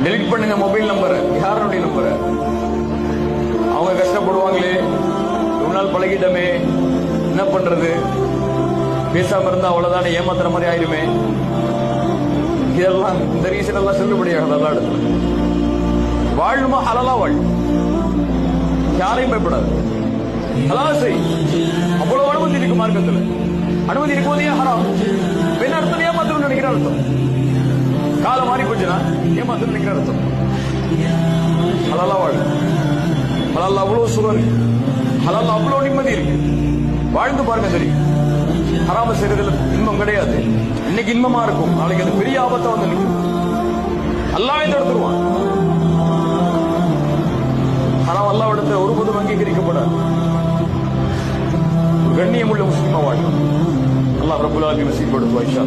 Delete பண்ணுங்க mobile நம்பரை, யாருடைய நம்பரை. அவங்க கஷ்டப்படுவாங்களே, ஒரு நாள் பழகிட்டமே, என்ன பண்றது, பேசாம இருந்தா அவ்வளவுதானே, ஏமாத்துற மாதிரி ஆயிருமே. இதெல்லாம் இந்த ரீசன் எல்லாம் செல்லுபடியாகுது எல்லா இடத்துல. வாழுமா ஹலாலா வாழ், யாரையும் பயப்படாது, ஹலாலா செய். அவ்வளவு அனுமதி இருக்கு மார்க்கத்துல. அனுமதி இருக்கும்போதே ஹராம். என்ன அர்த்தம்? ஏமாத்தணும்னு நினைக்கிற அர்த்தம். காலம் மாறி போச்சுன்னா ஏமாத்தணும்னு நினைக்கிற அர்த்தம். ஹலாலா வாழ். ஹலால்ல அவ்வளவு சுகம் இருக்கு, ஹலால்ல அவ்வளவு நிம்மதி இருக்கு. வாழ்ந்து பாருங்க தெரியும். ஹராம செய்யறதுல இன்பம் கிடையாது. இன்னைக்கு இன்பமா இருக்கும், நாளைக்கு அது பெரிய ஆபத்தை வந்து நிற்கும். அல்லாஹ்வே தடுத்துருவான். ஹராம் அல்லாஹ்விடத்தில் ஒருபோதும் அங்கீகரிக்கப்படாது. கண்ணியமுள்ள முஸ்லிமா வாழ்க்கை அல்லாஹ் ரப்பல் ஆலமீன் நசீப் கொடுத்து வைஷா.